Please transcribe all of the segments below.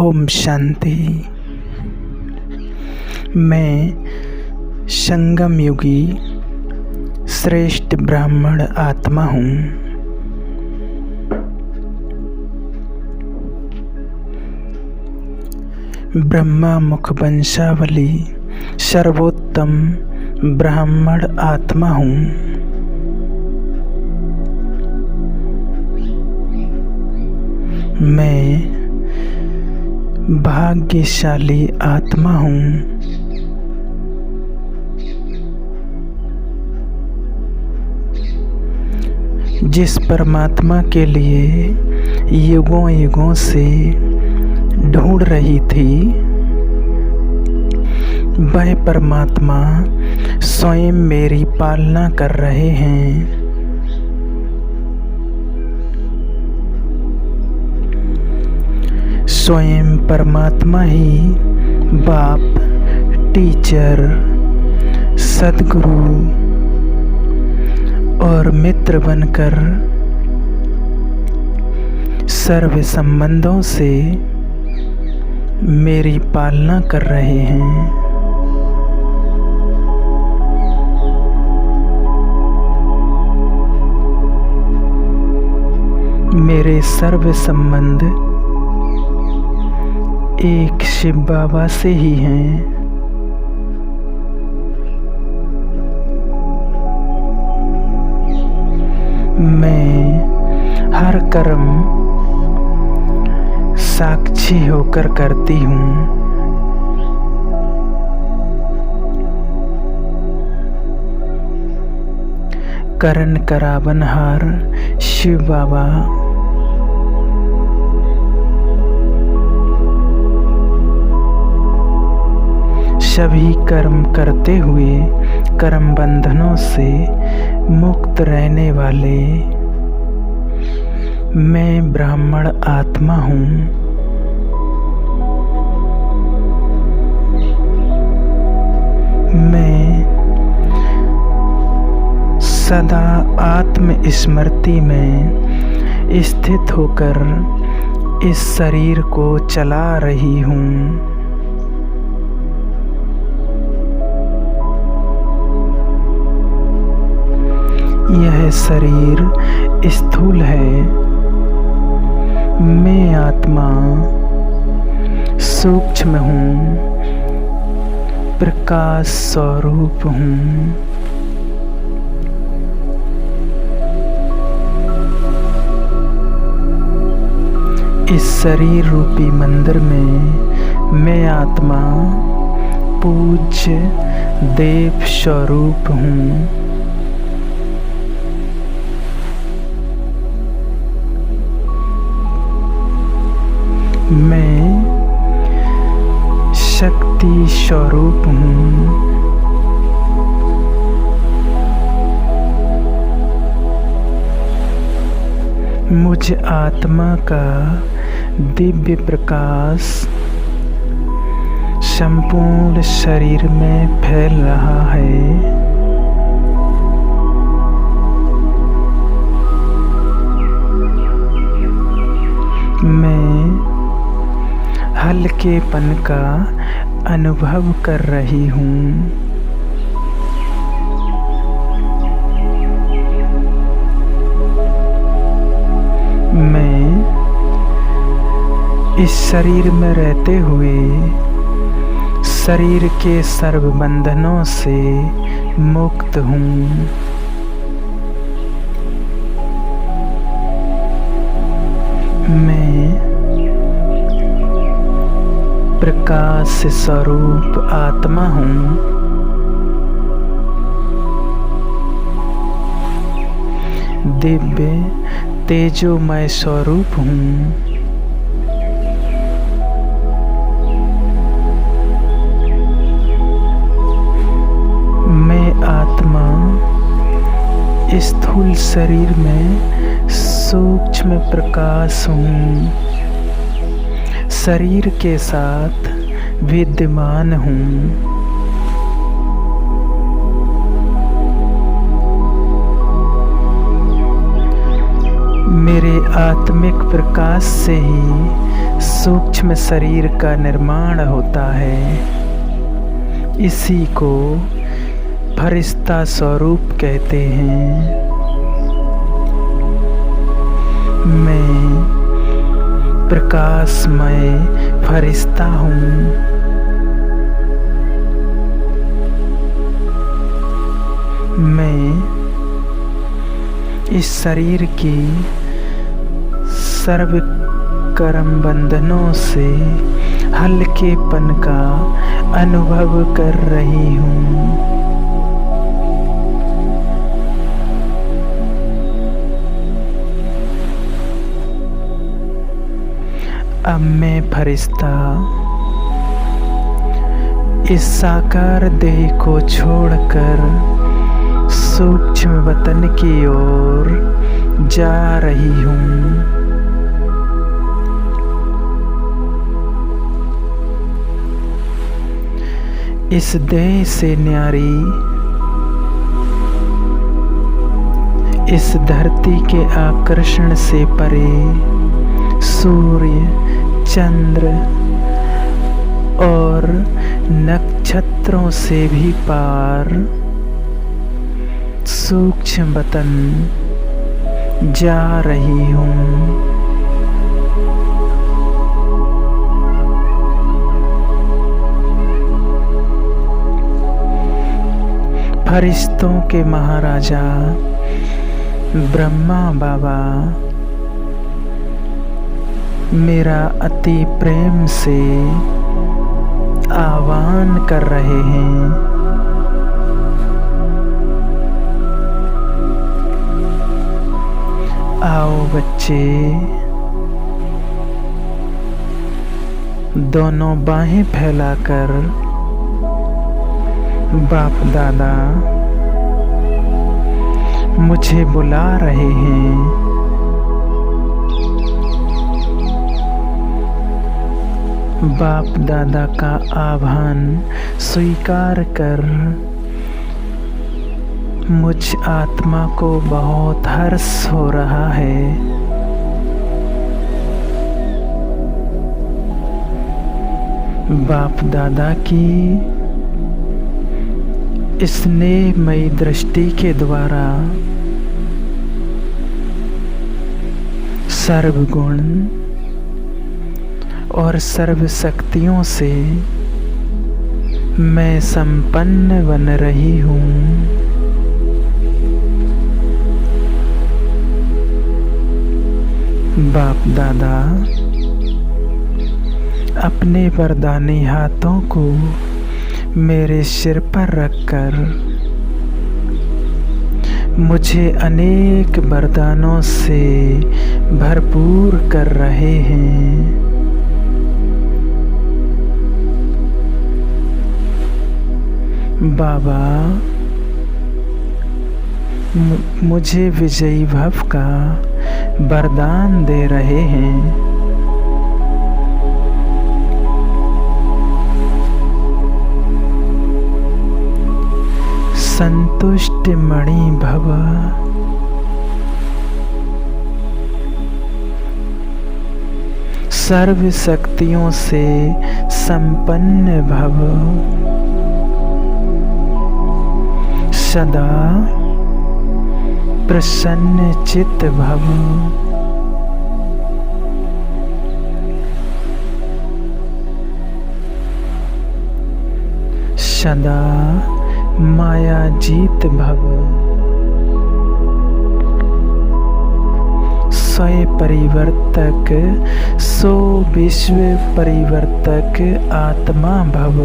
ओम शांति। मैं संगम युगी श्रेष्ठ ब्राह्मण आत्मा हूँ। ब्रह्मा मुख वंशावली सर्वोत्तम ब्राह्मण आत्मा हूँ। मैं भाग्यशाली आत्मा हूँ। जिस परमात्मा के लिए युगों युगों से ढूंढ रही थी, वह परमात्मा स्वयं मेरी पालना कर रहे हैं। स्वयं परमात्मा ही बाप, टीचर, सद्गुरु और मित्र बनकर सर्व संबंधों से मेरी पालना कर रहे हैं। मेरे सर्व संबंध एक शिव बाबा से ही हैं। मैं हर कर्म साक्षी होकर करती हूँ। करण करावनहार शिव बाबा सभी कर्म करते हुए कर्म बंधनों से मुक्त रहने वाले मैं ब्राह्मण आत्मा हूँ। मैं सदा आत्म स्मृति में स्थित होकर इस शरीर को चला रही हूँ। यह शरीर स्थूल है। मैं आत्मा सूक्ष्म हूँ, प्रकाश स्वरूप हूँ। इस शरीर रूपी मंदिर में मैं आत्मा पूज्य देव स्वरूप हूँ। मैं शक्ति स्वरूप हूँ। मुझ आत्मा का दिव्य प्रकाश संपूर्ण शरीर में फैल रहा है। मैं हल्केपन का अनुभव कर रही हूँ। मैं इस शरीर में रहते हुए शरीर के सर्व बंधनों से मुक्त हूँ। मैं प्रकाश स्वरूप आत्मा हूँ। दिव्य तेजोमय स्वरूप हूँ। मैं आत्मा स्थूल शरीर में सूक्ष्म प्रकाश हूँ। शरीर के साथ विद्यमान हूँ। मेरे आत्मिक प्रकाश से ही सूक्ष्म शरीर का निर्माण होता है। इसी को फरिश्ता स्वरूप कहते हैं। मैं प्रकाशमय फरिश्ता हूँ। मैं इस शरीर की सर्व कर्म बंधनों से हल्केपन का अनुभव कर रही हूँ। अब मैं फरिश्ता इस साकार देह को छोड़कर सूक्ष्म वतन की ओर जा रही हूँ। इस देह से न्यारी इस धरती के आकर्षण से परे सूर्य, चंद्र और नक्षत्रों से भी पार सूक्ष्म वतन जा रही हूँ। फरिश्तों के महाराजा ब्रह्मा बाबा मेरा अति प्रेम से आह्वान कर रहे हैं। आओ बच्चे, दोनों बाहें फैलाकर बाप दादा मुझे बुला रहे हैं। बाप दादा का आह्वान स्वीकार कर मुझ आत्मा को बहुत हर्ष हो रहा है। बाप दादा की स्नेहमयी दृष्टि के द्वारा सर्वगुण और सर्व शक्तियों से मैं संपन्न बन रही हूँ। बाप दादा अपने वरदानी हाथों को मेरे सिर पर रखकर मुझे अनेक वरदानों से भरपूर कर रहे हैं। बाबा मुझे विजयी भव का वरदान दे रहे हैं। संतुष्ट मणि भव, सर्व शक्तियों से संपन्न भव, सदा प्रसन्न चित्त भव। सदा माया जीत भव, स्वयं परिवर्तक सो विश्व परिवर्तक आत्मा भव।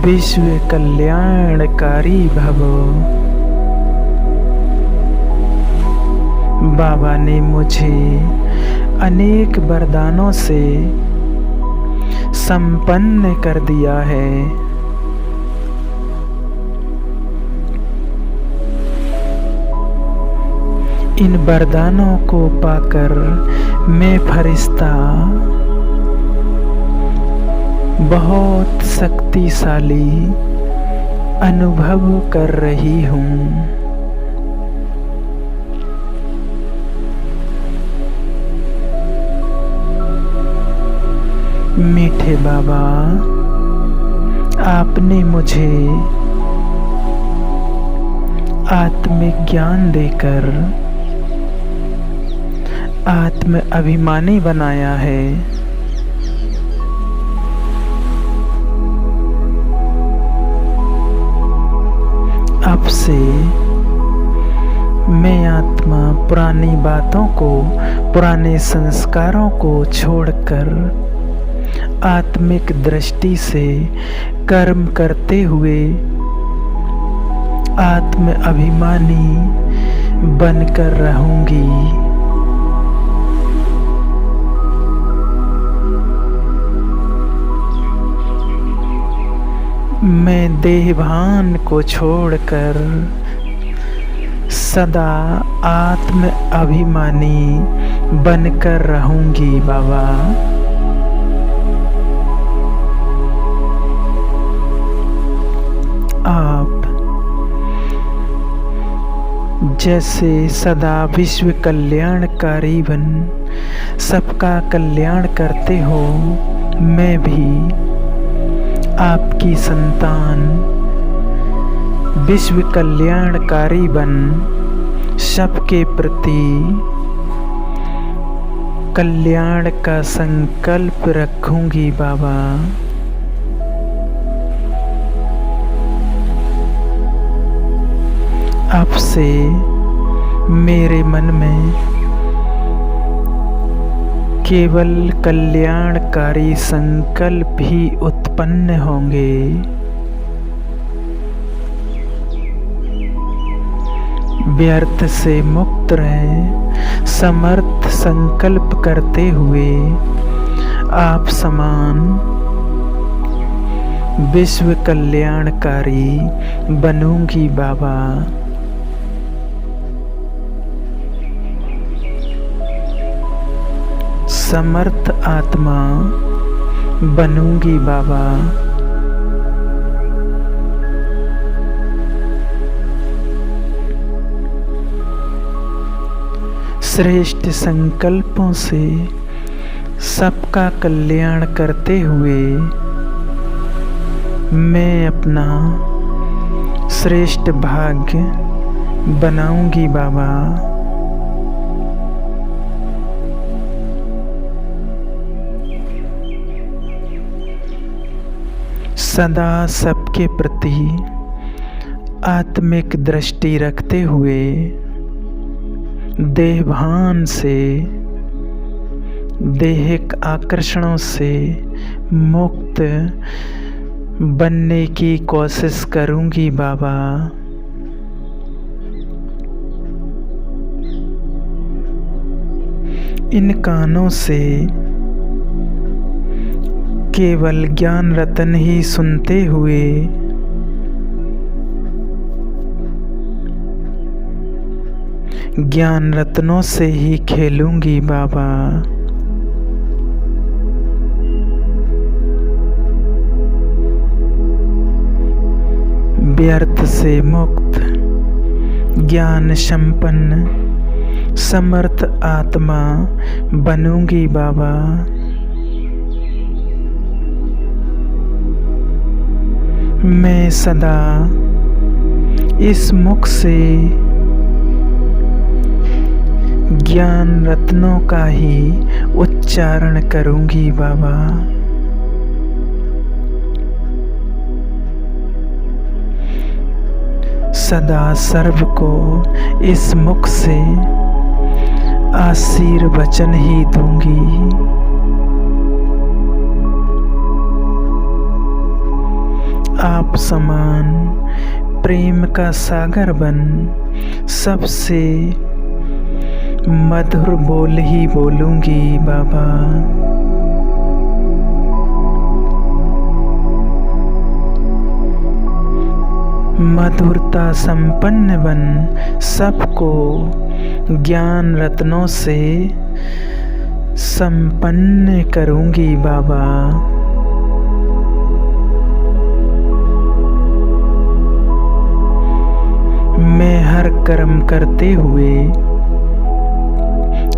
विश्व कल्याणकारी भव। बाबा ने मुझे अनेक वरदानों से संपन्न कर दिया है। इन वरदानों को पाकर मैं फरिश्ता बहुत शक्तिशाली अनुभव कर रही हूँ। मीठे बाबा, आपने मुझे आत्मिक ज्ञान देकर आत्म अभिमानी बनाया है। अब से मैं आत्मा पुरानी बातों को, पुराने संस्कारों को छोड़कर आत्मिक दृष्टि से कर्म करते हुए आत्म अभिमानी बनकर रहूंगी। मैं देहभान को छोड़कर सदा आत्म अभिमानी बनकर रहूंगी बाबा। आप जैसे सदा विश्व कल्याणकारी बन सबका कल्याण करते हो, मैं भी आपकी संतान विश्व कल्याणकारी बन सबके प्रति कल्याण का संकल्प रखूंगी बाबा। अब से मेरे मन में केवल कल्याणकारी संकल्प ही उत्पन्न होंगे। व्यर्थ से मुक्त रहे, समर्थ संकल्प करते हुए आप समान विश्व कल्याणकारी बनूंगी बाबा। समर्थ आत्मा बनूंगी बाबा। श्रेष्ठ संकल्पों से सबका कल्याण करते हुए मैं अपना श्रेष्ठ भाग्य बनाऊंगी बाबा। सदा सबके प्रति आत्मिक दृष्टि रखते हुए देहभान से, देहिक आकर्षणों से मुक्त बनने की कोशिश करूंगी बाबा। इन कानों से केवल ज्ञान रतन ही सुनते हुए ज्ञान रत्नों से ही खेलूंगी बाबा। व्यर्थ से मुक्त, ज्ञान संपन्न, समर्थ आत्मा बनूंगी बाबा। मैं सदा इस मुख से ज्ञान रत्नों का ही उच्चारण करूंगी बाबा। सदा सर्व को इस मुख से आशीर्वचन ही दूंगी। आप समान प्रेम का सागर बन सबसे मधुर बोल ही बोलूंगी बाबा। मधुरता संपन्न बन सबको ज्ञान रत्नों से संपन्न करूंगी बाबा। मैं हर कर्म करते हुए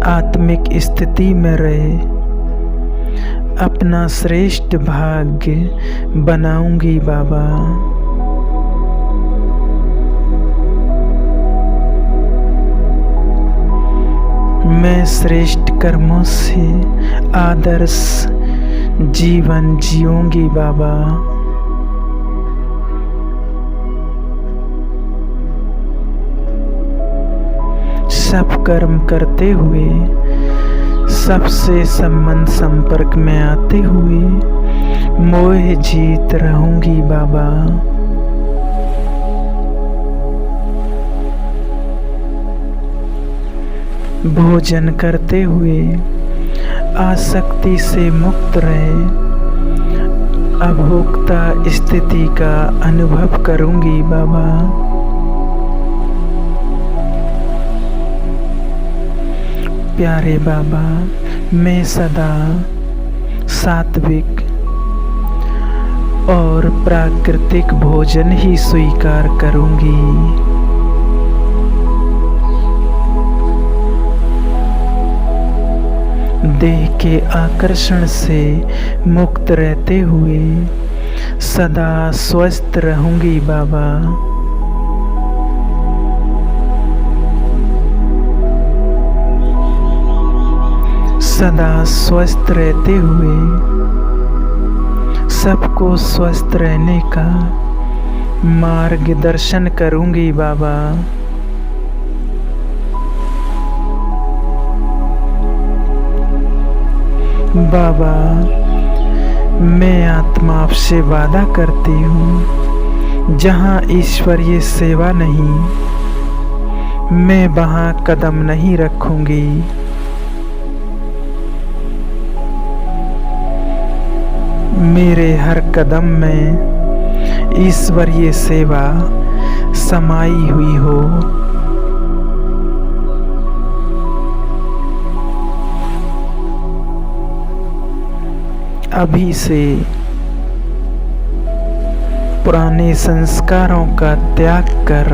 आत्मिक स्थिति में रहे अपना श्रेष्ठ भाग्य बनाऊंगी बाबा। मैं श्रेष्ठ कर्मों से आदर्श जीवन जीऊंगी बाबा। सब कर्म करते हुए सबसे संबंध संपर्क में आते हुए मोह जीत रहूंगी बाबा। भोजन करते हुए आसक्ति से मुक्त रहे अभोक्ता स्थिति का अनुभव करूंगी बाबा। प्यारे बाबा, मैं सदा सात्विक और प्राकृतिक भोजन ही स्वीकार करूंगी। देह के आकर्षण से मुक्त रहते हुए सदा स्वस्थ रहूंगी बाबा। सदा स्वस्थ रहते हुए सबको स्वस्थ रहने का मार्गदर्शन करूंगी बाबा। बाबा, मैं आत्मा आपसे वादा करती हूँ, जहाँ ईश्वरीय सेवा नहीं, मैं वहाँ कदम नहीं रखूंगी। मेरे हर कदम में ईश्वरीय सेवा समाई हुई हो। अभी से पुराने संस्कारों का त्याग कर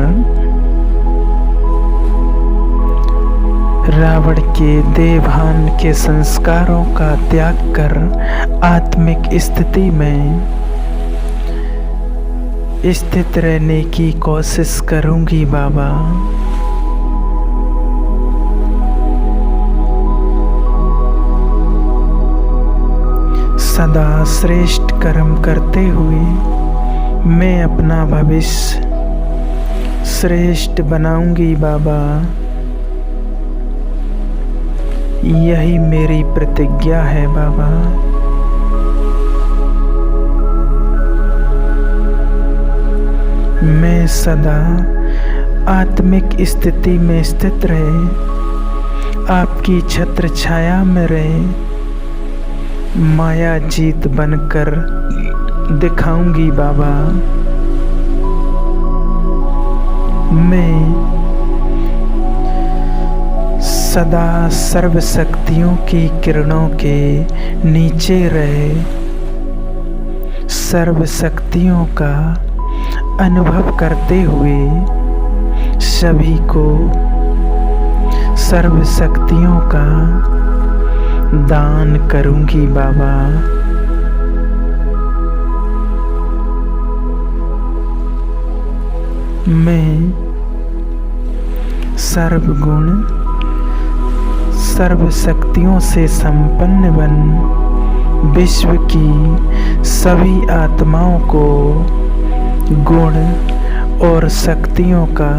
रावण के देवभान के संस्कारों का त्याग कर आत्मिक स्थिति में स्थित रहने की कोशिश करूंगी बाबा। सदा श्रेष्ठ कर्म करते हुए मैं अपना भविष्य श्रेष्ठ बनाऊंगी बाबा। यही मेरी प्रतिज्ञा है बाबा। मैं सदा आत्मिक स्थिति में स्थित रहे आपकी छत्र छाया में रहे माया जीत बनकर दिखाऊंगी बाबा। मैं सदा सर्व शक्तियों की किरणों के नीचे रहे सर्व शक्तियों का अनुभव करते हुए सभी को सर्व शक्तियों का दान करूंगी बाबा। मैं सर्वगुण सर्व शक्तियों से संपन्न बन विश्व की सभी आत्माओं को गुण और शक्तियों का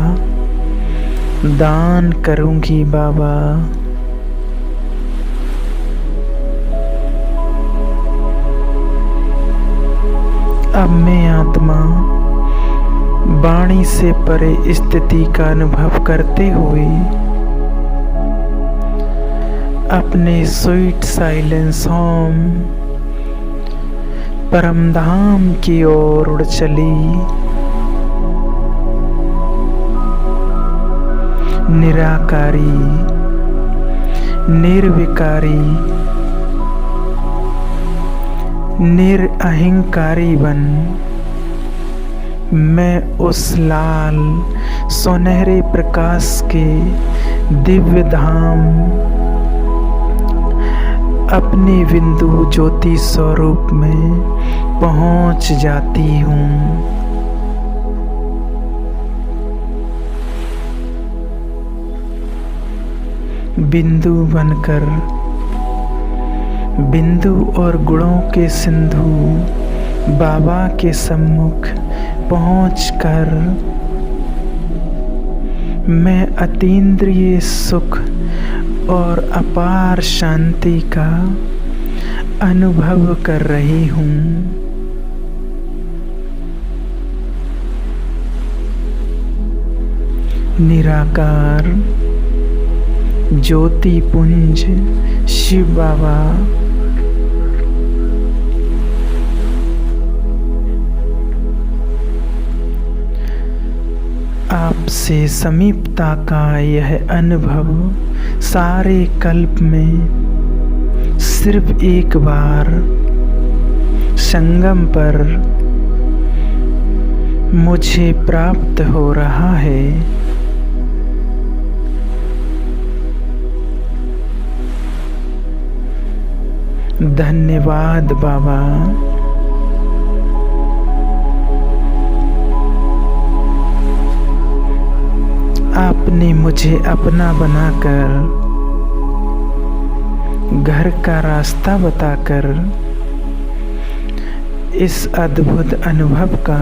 दान करूंगी बाबा। अब मैं आत्मा वाणी से परे स्थिति का अनुभव करते हुए अपने स्वीट साइलेंस होम परमधाम की ओर उड़ चली। निराकारी निर्विकारी निरअहंकारी बन मैं उस लाल सुनहरे प्रकाश के दिव्य धाम अपने बिंदु ज्योति स्वरूप में पहुंच जाती हूँ। बिंदु बनकर बिंदु और गुणों के सिंधु बाबा के सम्मुख पहुंचकर मैं अतीन्द्रिय सुख और अपार शांति का अनुभव कर रही हूँ। निराकार ज्योति पुंज शिव बाबा आपसे समीपता का यह अनुभव सारे कल्प में सिर्फ एक बार संगम पर मुझे प्राप्त हो रहा है। धन्यवाद बाबा। आपने मुझे अपना बनाकर घर का रास्ता बताकर इस अद्भुत अनुभव का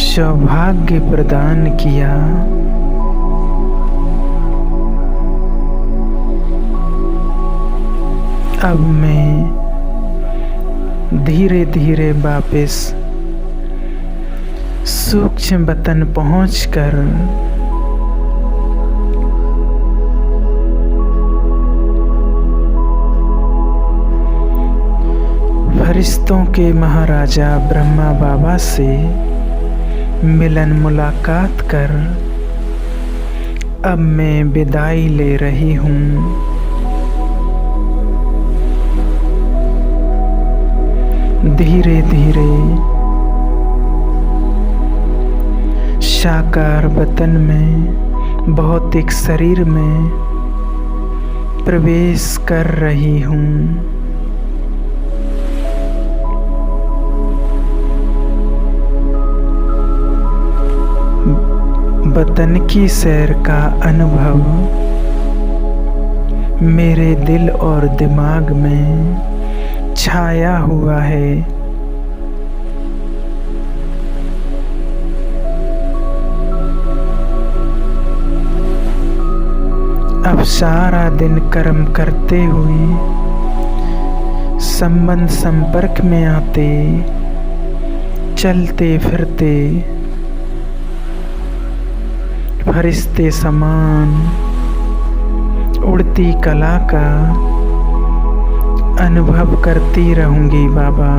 सौभाग्य प्रदान किया। अब मैं धीरे धीरे वापस सूक्ष्म वतन पहुंचकर फरिश्तों के महाराजा ब्रह्मा बाबा से मिलन मुलाकात कर अब मैं विदाई ले रही हूँ। धीरे धीरे साकार वतन में भौतिक शरीर में प्रवेश कर रही हूँ। वतन की सैर का अनुभव मेरे दिल और दिमाग में छाया हुआ है। अब सारा दिन कर्म करते हुए संबंध संपर्क में आते चलते फिरते फरिश्ते समान उड़ती कला का अनुभव करती रहूंगी बाबा।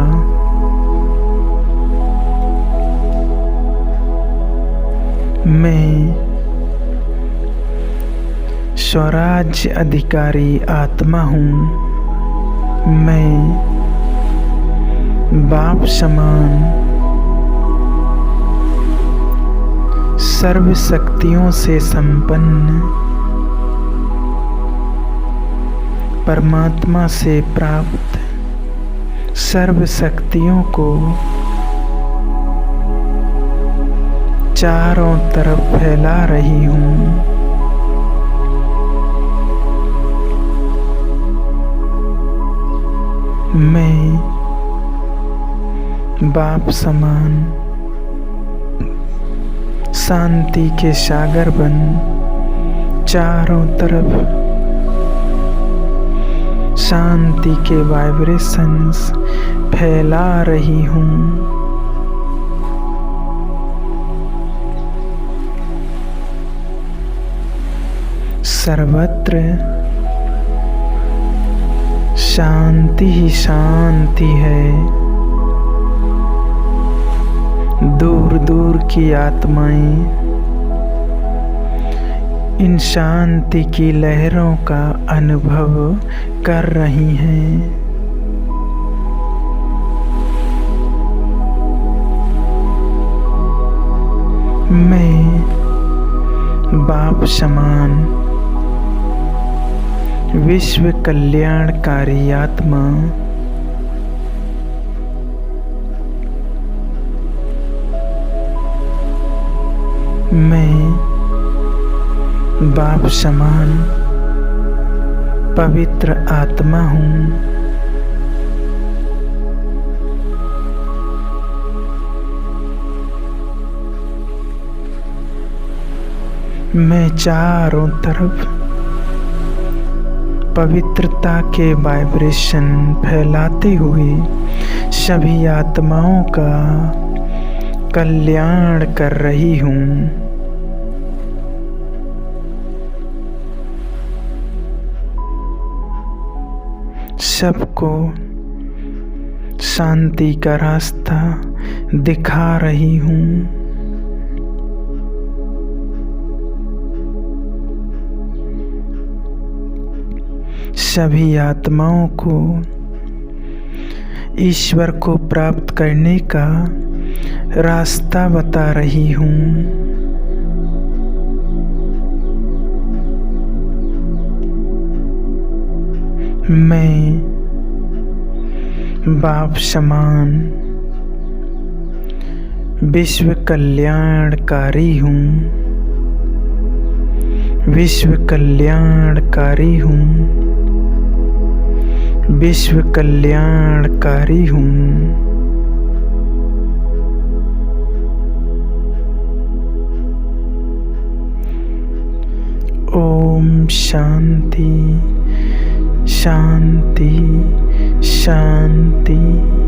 मैं स्वराज्य अधिकारी आत्मा हूँ। मैं बाप समान सर्व शक्तियों से संपन्न परमात्मा से प्राप्त सर्व शक्तियों को चारों तरफ फैला रही हूँ। मैं बाप समान शांति के सागर बन चारों तरफ शांति के वाइब्रेशंस फैला रही हूँ। सर्वत्र शांति ही शांति है। दूर दूर की आत्माएं इन शांति की लहरों का अनुभव कर रही हैं। मैं बाप समान विश्व कल्याणकारी आत्मा मैं बाप समान पवित्र आत्मा हूँ। मैं चारों तरफ पवित्रता के वाइब्रेशन फैलाते हुए सभी आत्माओं का कल्याण कर रही हूँ। सबको शांति का रास्ता दिखा रही हूँ। सभी आत्माओं को ईश्वर को प्राप्त करने का रास्ता बता रही हूँ। मैं बाप समान विश्व कल्याणकारी हूँ। विश्व कल्याणकारी हूँ। विश्व कल्याणकारी हूँ। ओम शांति शांति शांति।